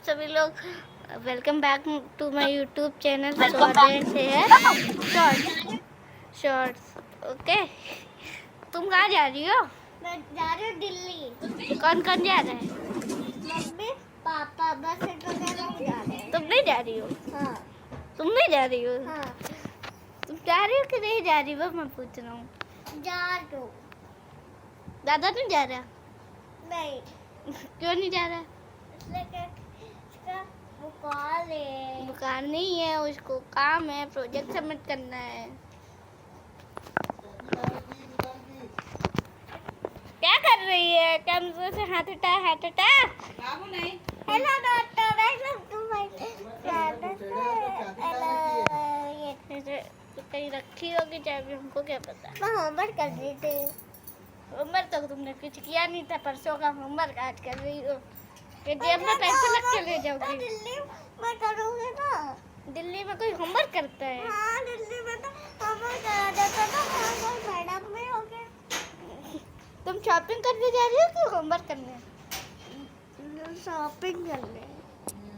सभी लोग, welcome back to my YouTube channel shorts है शॉर्ट्स। ओके, तुम कहाँ जा रही हो? मैं जा रही हूँ दिल्ली। कौन कौन जा रहा है? मम्मी पापा, बस वगैरह नहीं जा रहे हैं। तुम नहीं जा रही हो? हाँ तुम नहीं जा रही हो? हाँ तुम जा रही हो कि नहीं जा रही हो? मैं पूछ रहा हूँ। जा रही हूँ। दादा नहीं जा रहा? नहीं, क्यों नहीं जा रहा? इसलिए कि इसका बुखार है। बुखार नहीं है, उसको काम है, प्रोजेक्ट सबमिट करना है। क्या कर रही है? कैमरे से हाथ हटा, हाथ हटा। Hello doctor, welcome to my ये तो कहीं रखी होगी चाबी, हमको क्या पता। मैं होमवर्क कर रही थी। होमवर्क तो तुमने कुछ किया नहीं था, परसों का होमवर्क आज कर रही हो। ये जेब में पैसे रख के ले जाओगी। दिल्ली में करूँगी ना। दिल्ली में कोई होमवर्क करता है? हाँ, दिल्ली में तो होमवर्क करा जाता ना। होमवर्क मैडम में हो गया। तुम शॉपिंग करने जा रही हो कि होमवर्क करने? शॉपिंग करने।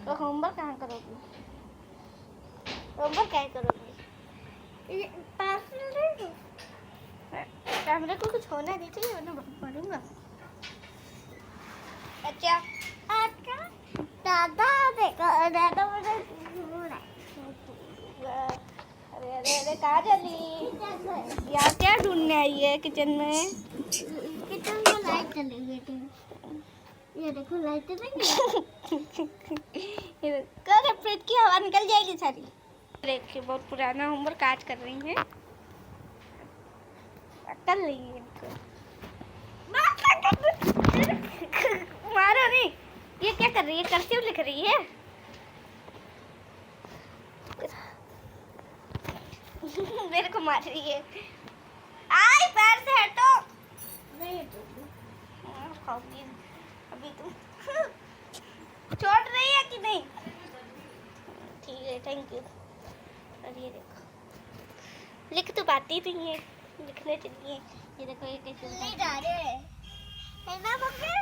तो होमवर्क कहाँ करोगी? होमवर्क क्या करोगी? पार्सल दे दो। कैमरे को कुछ होना नहीं चाहिए, वरना बहुत मारूंगा। अच्छा अच्छा, दादा देखो, दादा मुझे घूमना है। अरे अरे अरे, कहाँ चली? यहाँ क्या ढूंढने आई है किचन में? किचन में लाइट चली गई थी। ये देखो लाइट चली गई। कर फ्रिज की हवा निकल जाएगी सारी। देखिए, बहुत पुराना होमवर्क आज कर रही है। कर रही है इनको। मारो नहीं। ये क्या कर रही है? कर्सिव लिख रही है। मेरे को मार रही है। आई, पैर से हटो। नहीं खाओगी अभी तुम। छोड़ रही है कि नहीं? ठीक है, थैंक यू। और ये देखो, लिख तो पाती नहीं है, लिखने चलिए। ये देखो, ये कैसे नहीं जा रहे है ना मम्मी?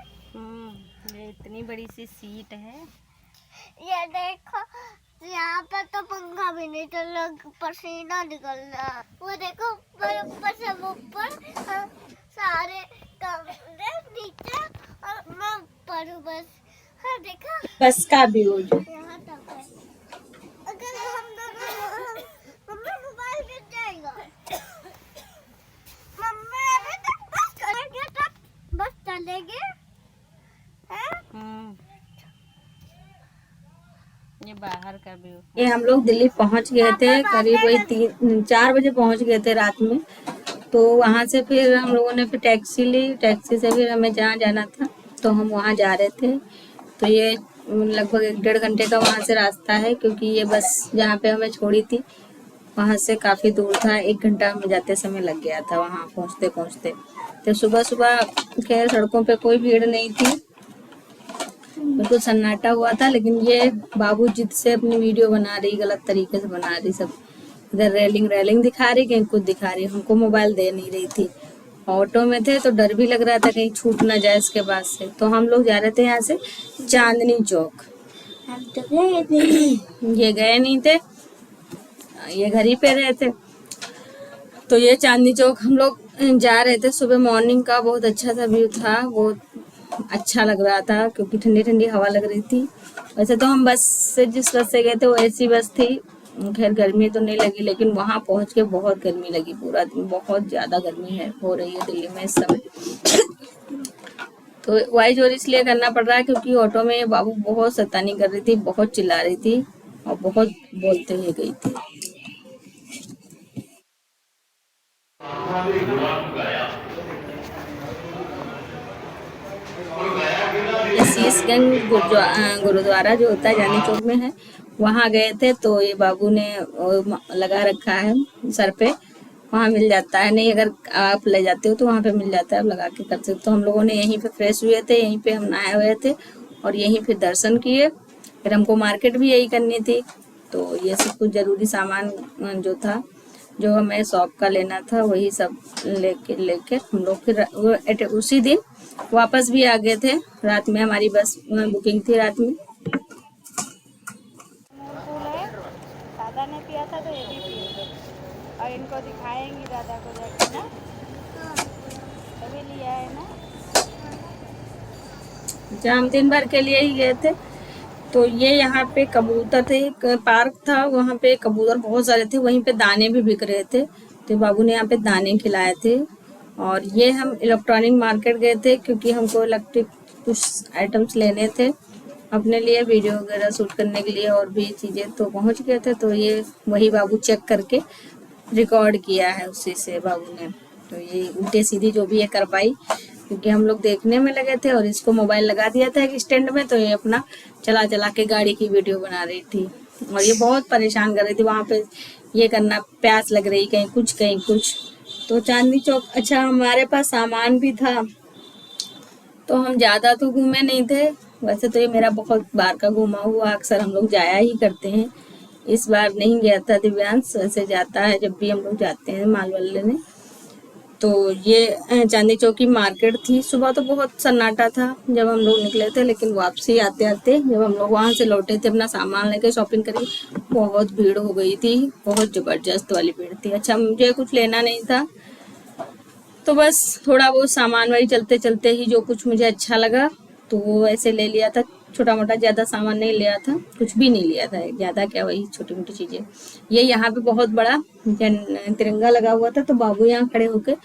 ये इतनी बड़ी सी सीट है। ये देखो, यहाँ पर तो पंखा भी नहीं चल रहा, पसीना निकल रहा। वो देखो ऊपर से ऊपर सारे कमरे नीचे और मैं ऊपर हूँ बस। हाँ देखा, बस का व्यू जो यहाँ तक है। अगर हम दोनों मम्मी मोबाइल गिर जाएगा। मम्मी अभी तक बस चलेगी, तब बस चलेगी। ये बाहर का व्यू। ये हम लोग दिल्ली पहुंच गए थे, करीब वही 3-4 बजे पहुंच गए थे रात में। तो वहां से फिर हम लोगों ने फिर टैक्सी ली, टैक्सी से फिर हमें जहाँ जाना था तो हम वहाँ जा रहे थे। तो ये लगभग 1-1.5 घंटे का वहाँ से रास्ता है, क्योंकि ये बस जहाँ पे हमें छोड़ी थी वहाँ से काफ़ी दूर था। 1 घंटा हमें जाते समय लग गया था वहाँ पहुँचते पहुँचते। तो सुबह सुबह खैर सड़कों पे कोई भीड़ नहीं थी, बिल्कुल सन्नाटा हुआ था। लेकिन ये बाबू जिद से अपनी वीडियो बना रही, गलत तरीके से बना रही, सब इधर रेलिंग दिखा रही, कहीं कुछ दिखा रही। हमको मोबाइल दे नहीं रही थी। ऑटो में थे तो डर भी लग रहा था कहीं छूट ना जाए इसके बाद से। तो हम लोग जा रहे थे यहाँ से चांदनी चौक। हम तो गए थे। ये गए नहीं थे, ये घर ही पे रहे थे। तो ये चांदनी चौक हम लोग जा रहे थे। सुबह मॉर्निंग का बहुत अच्छा सा व्यू था, बहुत अच्छा लग रहा था, क्योंकि ठंडी ठंडी हवा लग रही थी। वैसे तो हम बस से, जिस बस से गए थे वो एसी बस थी, खैर गर्मी तो नहीं लगी, लेकिन वहां पहुंच के बहुत गर्मी लगी। पूरा दिन बहुत ज्यादा गर्मी है हो रही है दिल्ली में इस समय। तो वॉइस ओवर इसलिए करना पड़ रहा है क्योंकि ऑटो में बाबू बहुत शैतानी कर रही थी, बहुत चिल्ला रही थी और बहुत बोलते हुए गई थी। शीशगंज गुरुद्वारा जो होता है जानी चौक में है, वहाँ गए थे। तो ये बाबू ने लगा रखा है सर पे, वहाँ मिल जाता है। नहीं, अगर आप ले जाते हो तो वहाँ पे मिल जाता है, आप लगा के कर सकते हो। तो हम लोगों ने यहीं पे फ्रेश हुए थे, यहीं पे हम नहाए हुए थे और यहीं फिर दर्शन किए। फिर हमको मार्केट भी यही करनी थी, तो ये सब कुछ जरूरी सामान जो था, जो हमें शॉप का लेना था, वही सब लेके हम लोग फिर उसी दिन वापस भी आ गए थे। रात में हमारी बस बुकिंग थी रात में, ने पिया था तो ये भी पिएंगे और इनको दिखाएंगी दादा को जाके ना, तभी लिया है ना। अच्छा, हम दिन भर के लिए ही गए थे। तो ये यहाँ पे कबूतर थे, एक पार्क था, वहाँ पे कबूतर बहुत सारे थे, वहीं पे दाने भी बिक रहे थे, तो बाबू ने यहाँ पे दाने खिलाए थे। और ये हम इलेक्ट्रॉनिक मार्केट गए थे क्योंकि हमको इलेक्ट्रिक कुछ आइटम्स लेने थे अपने लिए, वीडियो वगैरह शूट करने के लिए और भी चीज़ें, तो पहुँच गए थे। तो ये वही बाबू चेक करके रिकॉर्ड किया है उसी से बाबू ने। तो ये उल्टे सीधी जो भी है कर पाई क्योंकि हम लोग देखने में लगे थे और इसको मोबाइल लगा दिया था एक स्टैंड में, तो ये अपना चला चला के गाड़ी की वीडियो बना रही थी और ये बहुत परेशान कर रही थी। वहाँ पे ये करना, प्यास लग रही कहीं कुछ कहीं कुछ। तो चांदनी चौक, अच्छा हमारे पास सामान भी था तो हम ज़्यादा तो घूमे नहीं थे। वैसे तो ये मेरा बहुत बार का घूमा हुआ, अक्सर हम लोग जाया ही करते हैं। इस बार नहीं गया था दिव्यांश, वैसे जाता है जब भी हम लोग जाते हैं माल वाले ने। तो ये चांदनी चौक की मार्केट थी। सुबह तो बहुत सन्नाटा था जब हम लोग निकले थे, लेकिन वापसी आते आते जब हम लोग वहाँ से लौटे थे अपना सामान लेके शॉपिंग करके, बहुत भीड़ हो गई थी, बहुत ज़बरदस्त वाली भीड़ थी। अच्छा, मुझे कुछ लेना नहीं था तो बस थोड़ा बहुत सामान वही चलते चलते ही जो कुछ मुझे अच्छा लगा तो वो ऐसे ले लिया था, छोटा मोटा, ज़्यादा सामान नहीं लिया था, कुछ भी नहीं लिया था, ज़्यादा क्या, वही छोटी मोटी चीज़ें। ये यहाँ पे बहुत बड़ा तिरंगा लगा हुआ था तो बाबू यहाँ खड़े होकर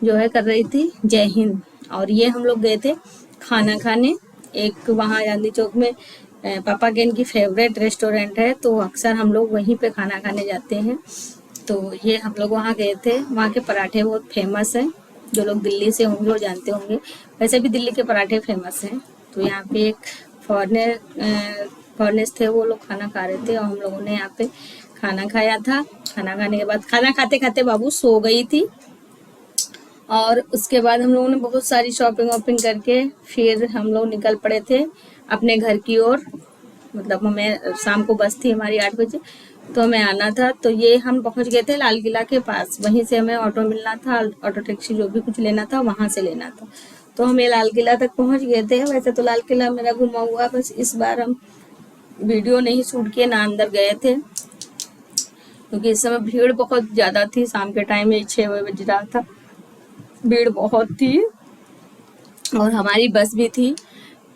जो है कर रही थी जय हिंद। और ये हम लोग गए थे खाना खाने, एक वहाँ चांदनी चौक में पापा के इनकी फेवरेट रेस्टोरेंट है, तो अक्सर हम लोग वहीं पे खाना खाने जाते हैं। तो ये हम लोग वहाँ गए थे, वहाँ के पराठे बहुत फेमस हैं, जो लोग दिल्ली से होंगे वो जानते होंगे, वैसे भी दिल्ली के पराठे फेमस हैं। तो यहाँ पे एक फॉरनर्स थे, वो लोग खाना खा रहे थे और हम लोगों ने यहाँ पे खाना खाया था। खाना खाने के बाद, खाना खाते खाते बाबू सो गई थी और उसके बाद हम लोगों ने बहुत सारी शॉपिंग वॉपिंग करके फिर हम लोग निकल पड़े थे अपने घर की ओर। मतलब हमें शाम को बस थी हमारी 8 बजे, तो हमें आना था। तो ये हम पहुंच गए थे लाल किला के पास, वहीं से हमें ऑटो मिलना था, ऑटो टैक्सी जो भी कुछ लेना था वहां से लेना था। तो हम ये लाल किला तक पहुंच गए थे। वैसे तो लाल किला मेरा घुमा हुआ, बस इस बार हम वीडियो नहीं शूट किए, ना अंदर गए थे क्योंकि इस समय भीड़ बहुत ज़्यादा थी। शाम के टाइम में 6 बज रहा था, भीड़ बहुत थी और हमारी बस भी थी।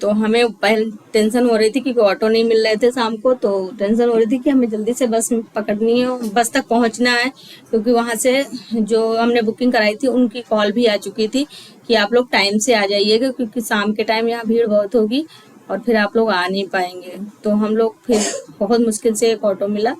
तो हमें पहले टेंशन हो रही थी क्योंकि ऑटो नहीं मिल रहे थे शाम को, तो टेंशन हो रही थी कि हमें जल्दी से बस पकड़नी है, बस तक पहुंचना है, क्योंकि वहां से जो हमने बुकिंग कराई थी उनकी कॉल भी आ चुकी थी कि आप लोग टाइम से आ जाइएगा क्योंकि शाम के टाइम यहाँ भीड़ बहुत होगी और फिर आप लोग आ नहीं पाएंगे। तो हम लोग फिर बहुत मुश्किल से एक ऑटो मिला,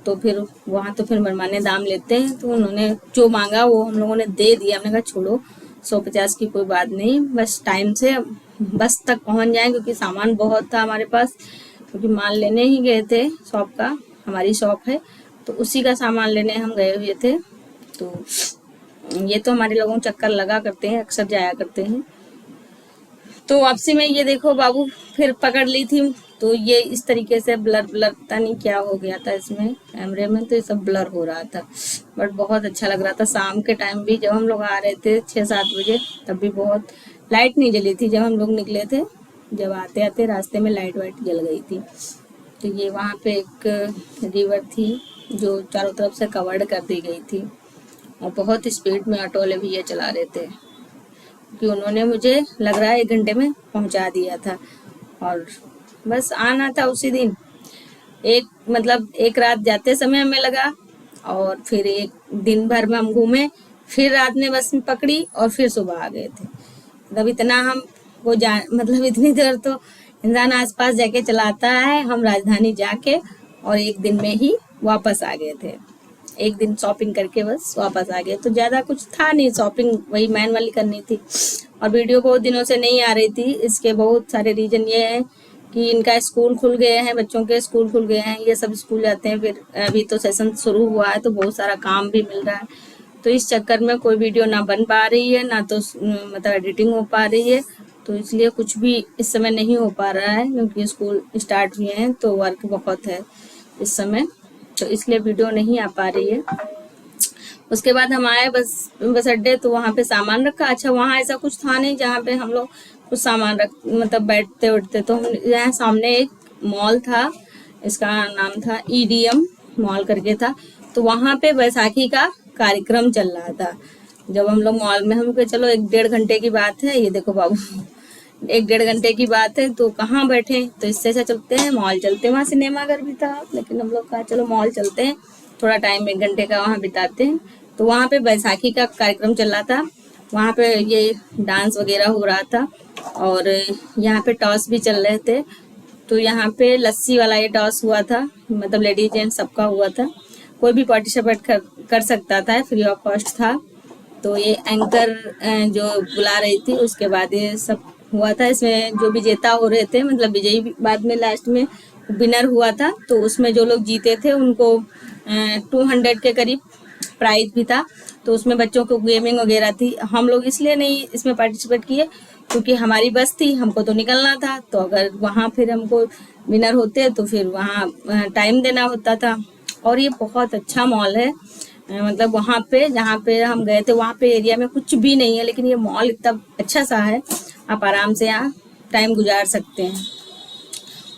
तो फिर वहाँ तो फिर मनमाने दाम लेते हैं, तो उन्होंने जो मांगा वो हम लोगों ने दे दिया। हमने कहा छोड़ो, 150 की कोई बात नहीं, बस टाइम से बस तक पहुंच जाएं क्योंकि सामान बहुत था हमारे पास, क्योंकि माल लेने ही गए थे शॉप का, हमारी शॉप है तो उसी का सामान लेने हम गए हुए थे। तो ये तो हमारे लोगों चक्कर लगा करते हैं, अक्सर जाया करते हैं। तो वापसी में ये देखो बाबू फिर पकड़ ली थी, तो ये इस तरीके से ब्लर पता नहीं क्या हो गया था इसमें कैमरे में, तो ये सब ब्लर हो रहा था, बट बहुत अच्छा लग रहा था। शाम के टाइम भी जब हम लोग आ रहे थे 6-7 बजे, तब भी बहुत लाइट नहीं जली थी जब हम लोग निकले थे, जब आते आते रास्ते में लाइट वाइट जल गई थी। तो ये वहाँ पे एक रिवर थी जो चारों तरफ से कवर्ड कर दी गई थी और बहुत स्पीड में ऑटो वाले भैया चला रहे थे कि उन्होंने मुझे लग रहा है 1 घंटे में पहुंचा दिया था और बस आना था उसी दिन। एक रात जाते समय हमें लगा और फिर एक दिन भर में हम घूमे, फिर रात में बस में पकड़ी और फिर सुबह आ गए थे। मतलब इतना हम वो मतलब इतनी देर तो इंसान आसपास जाके चलाता है, हम राजधानी जाके और 1 दिन में ही वापस आ गए थे। 1 दिन शॉपिंग करके बस वापस आ गए, तो ज़्यादा कुछ था नहीं, शॉपिंग वही मैन वाली करनी थी। और वीडियो बहुत दिनों से नहीं आ रही थी, इसके बहुत सारे रीजन ये हैं कि इनका स्कूल खुल गए हैं, बच्चों के स्कूल खुल गए हैं, ये सब स्कूल जाते हैं, फिर अभी तो सेशन शुरू हुआ है तो बहुत सारा काम भी मिल रहा है, तो इस चक्कर में कोई वीडियो ना बन पा रही है, ना तो मतलब एडिटिंग हो पा रही है, तो इसलिए कुछ भी इस समय नहीं हो पा रहा है क्योंकि स्कूल स्टार्ट हुए हैं तो वर्क बहुत है इस समय, तो इसलिए वीडियो नहीं आ पा रही है। उसके बाद हम आए बस अड्डे, तो वहाँ पे सामान रखा। अच्छा, वहाँ ऐसा कुछ था नहीं जहाँ पे हम लोग कुछ सामान मतलब बैठते उठते, तो हम यहाँ सामने एक मॉल था, इसका नाम था EDM मॉल करके था, तो वहाँ पे बैसाखी का कार्यक्रम चल रहा था। जब हम लोग मॉल में, हम कहे चलो 1-1.5 घंटे की बात है, ये देखो बाबू 1-1.5 घंटे की बात है तो कहाँ बैठे, तो इससे अच्छा चलते हैं मॉल चलते हैं। वहाँ सिनेमा घर भी था, लेकिन हम लोग कहा चलो मॉल चलते हैं, थोड़ा टाइम 1 घंटे का वहाँ बिताते हैं। तो वहाँ पे बैसाखी का कार्यक्रम चल रहा था, वहाँ पे ये डांस वगैरह हो रहा था, और यहाँ पे टॉस भी चल रहे थे। तो यहाँ पे लस्सी वाला ये टॉस हुआ था, मतलब लेडीज जेंट्स सबका हुआ था, कोई भी पार्टिसिपेट कर सकता था, फ्री ऑफ कॉस्ट था। तो ये एंकर जो बुला रही थी, उसके बाद ये सब हुआ था। इसमें जो विजेता हो रहे थे, मतलब विजयी बाद में लास्ट में विनर हुआ था, तो उसमें जो लोग जीते थे उनको 200 के करीब प्राइज भी था। तो उसमें बच्चों को गेमिंग वगैरह थी। हम लोग इसलिए नहीं इसमें पार्टिसिपेट किए क्योंकि हमारी बस थी, हमको तो निकलना था। तो अगर वहाँ फिर हमको विनर होते तो फिर वहाँ टाइम देना होता था। और ये बहुत अच्छा मॉल है, मतलब वहाँ पे जहाँ पे हम गए थे वहाँ पे एरिया में कुछ भी नहीं है, लेकिन ये मॉल इतना अच्छा सा है, आप आराम से यहाँ टाइम गुजार सकते हैं।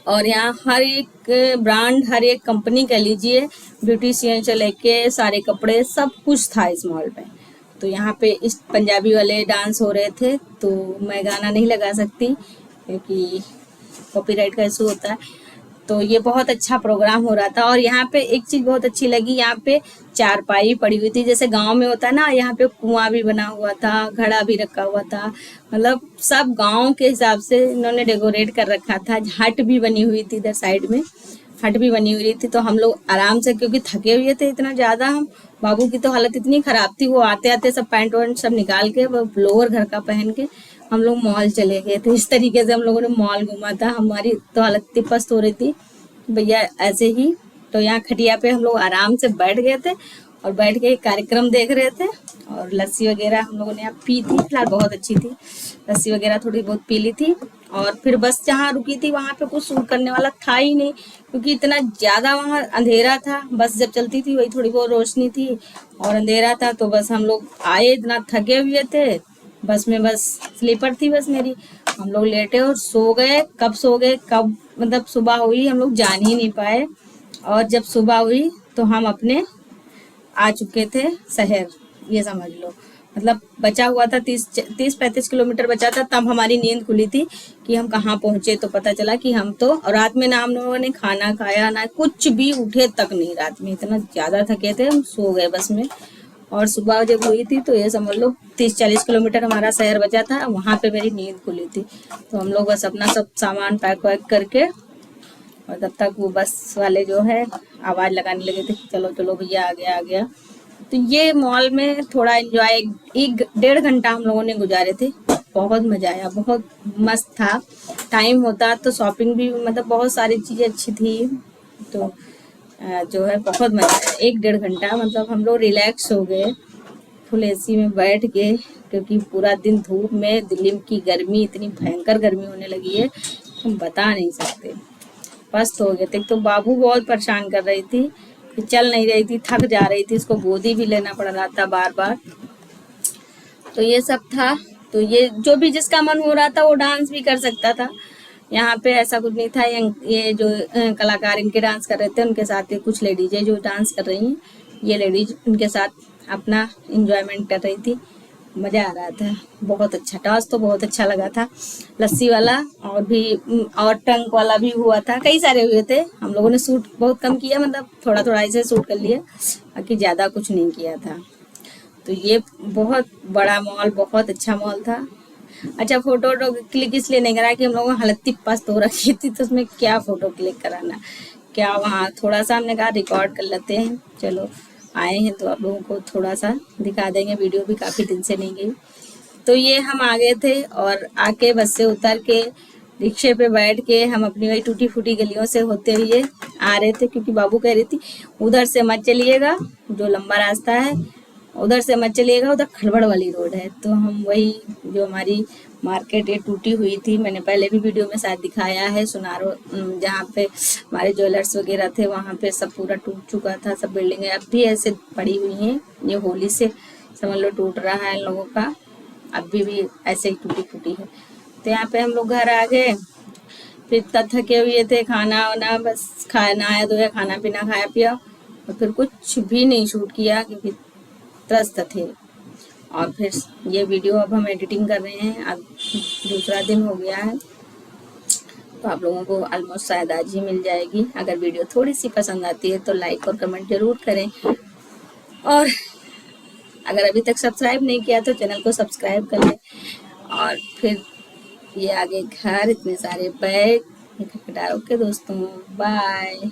और यहाँ हर एक ब्रांड, हर एक कंपनी कह लीजिए, ब्यूटिशियन से लेके सारे कपड़े सब कुछ था इस मॉल में। तो यहाँ पे इस पंजाबी वाले डांस हो रहे थे, तो मैं गाना नहीं लगा सकती क्योंकि कॉपीराइट का इशू होता है। तो ये बहुत अच्छा प्रोग्राम हो रहा था। और यहाँ पे एक चीज बहुत अच्छी लगी, यहाँ पे चारपाई पड़ी हुई थी, जैसे गांव में होता है ना, यहाँ पे कुआं भी बना हुआ था, घड़ा भी रखा हुआ था, मतलब सब गांव के हिसाब से इन्होंने डेकोरेट कर रखा था। हट भी बनी हुई थी, इधर साइड में हट भी बनी हुई थी। तो हम लोग आराम से, क्योंकि थके हुए थे इतना ज्यादा, हम बाबू की तो हालत इतनी खराब थी, वो आते आते सब पैंट वैंट सब निकाल के, वो लोअर घर का पहन के हम लोग मॉल चले गए थे। इस तरीके से हम लोगों ने मॉल घूमा था। हमारी तो हालत इतनी पस्त हो रही थी भैया ऐसे ही। तो यहाँ खटिया पे हम लोग आराम से बैठ गए थे और बैठ के कार्यक्रम देख रहे थे। और लस्सी वगैरह हम लोगों ने यहाँ पी थी, फिलहाल बहुत अच्छी थी लस्सी वगैरह, थोड़ी बहुत पी ली थी। और फिर बस जहाँ रुकी थी वहाँ पे कुछ शूट करने वाला था ही नहीं, क्योंकि इतना ज्यादा वहाँ अंधेरा था। बस जब चलती थी वही थोड़ी बहुत रोशनी थी और अंधेरा था। तो बस हम लोग आए, इतना थके हुए थे बस में, बस स्लीपर थी बस मेरी, हम लोग लेटे और सो गए। कब सो गए, कब मतलब सुबह हुई हम लोग जान ही नहीं पाए। और जब सुबह हुई तो हम अपने आ चुके थे शहर, ये समझ लो। मतलब बचा हुआ था 30-35 किलोमीटर बचा था, तब हमारी नींद खुली थी कि हम कहाँ पहुंचे। तो पता चला कि हम तो, और रात में ना हम लोगों ने खाना खाया ना कुछ भी, उठे तक नहीं रात में, इतना ज्यादा थके थे हम, सो गए बस में। और सुबह जब हुई थी तो ये समझ लो 30-40 किलोमीटर हमारा शहर बचा था, वहां पे मेरी नींद खुली थी। तो हम लोग बस अपना सब सामान पैक वैक करके, और तब तक वो बस वाले जो है आवाज लगाने लगे थे, चलो चलो भैया आ गया आ गया। तो ये मॉल में थोड़ा एंजॉय 1-1.5 घंटा हम लोगों ने गुजारे थे। बहुत मजा आया, बहुत मस्त था। टाइम होता तो शॉपिंग भी, मतलब बहुत सारी चीजें अच्छी थी। तो जो है बहुत मजा आया। 1-1.5 घंटा मतलब हम लोग रिलैक्स हो गए, फुल एसी में बैठ के, क्योंकि पूरा दिन धूप में, दिल्ली की गर्मी, इतनी भयंकर गर्मी होने लगी है हम बता नहीं सकते। पस्त हो गए थे। तो बाबू बहुत परेशान कर रही थी कि चल नहीं रही थी, थक जा रही थी, उसको गोदी भी लेना पड़ रहा था बार बार। तो ये सब था। तो ये जो भी जिसका मन हो रहा था वो डांस भी कर सकता था। यहाँ पे ऐसा कुछ नहीं था। ये जो कलाकार इनके डांस कर रहे थे, उनके साथ ये कुछ लेडीज है जो डांस कर रही हैं, ये लेडीज उनके साथ अपना इंजॉयमेंट कर रही थी। मजा आ रहा था, बहुत अच्छा। टॉस तो बहुत अच्छा लगा था, लस्सी वाला और भी, और टंक वाला भी हुआ था, कई सारे हुए थे। हम लोगों ने शूट बहुत कम किया, मतलब थोड़ा थोड़ा ऐसे शूट कर लिया, बाकी ज्यादा कुछ नहीं किया था। तो ये बहुत बड़ा मॉल, बहुत अच्छा मॉल था। अच्छा, फोटो क्लिक इसलिए नहीं करा कि हम लोगों को हालत पस्त हो रखी थी, तो उसमें क्या फोटो क्लिक कराना, क्या वहाँ थोड़ा सा हमने कहा रिकॉर्ड कर लेते हैं। चलो आए हैं तो आप लोगों को थोड़ा सा दिखा देंगे, वीडियो भी काफी दिन से नहीं गई। तो ये हम आ गए थे और आके बस से उतर के रिक्शे पे बैठ के हम अपनी वही टूटी फूटी गलियों से होते हुए आ रहे थे, क्योंकि बाबू कह रही थी उधर से मत चलिएगा, जो लंबा रास्ता है उधर से मत चलिएगा, उधर खड़बड़ वाली रोड है। तो हम वही, जो हमारी मार्केट ये टूटी हुई थी, मैंने पहले भी वीडियो में शायद दिखाया है, सुनारो जहाँ पे हमारे ज्वेलर्स वगैरह थे वहाँ पे सब पूरा टूट चुका था। सब बिल्डिंगें अब भी ऐसे पड़ी हुई हैं, ये होली से समझ लो टूट रहा है इन लोगों का, अभी भी ऐसे ही टूटी फूटी है। तो यहाँ पे हम लोग घर आ गए, फिर तब थके हुए थे, खाना वाना बस खाना आया धोया, खाना पीना खाया पिया और फिर कुछ भी नहीं शूट किया क्योंकि त्रस्त थे। और फिर ये वीडियो अब हम एडिटिंग कर रहे हैं, अब दूसरा दिन हो गया है, तो आप लोगों को ऑलमोस्ट शायद आज ही मिल जाएगी। अगर वीडियो थोड़ी सी पसंद आती है तो लाइक और कमेंट जरूर करें, और अगर अभी तक सब्सक्राइब नहीं किया तो चैनल को सब्सक्राइब कर लें। और फिर ये आगे घर, इतने सारे बैग, ओके दोस्तों, बाय।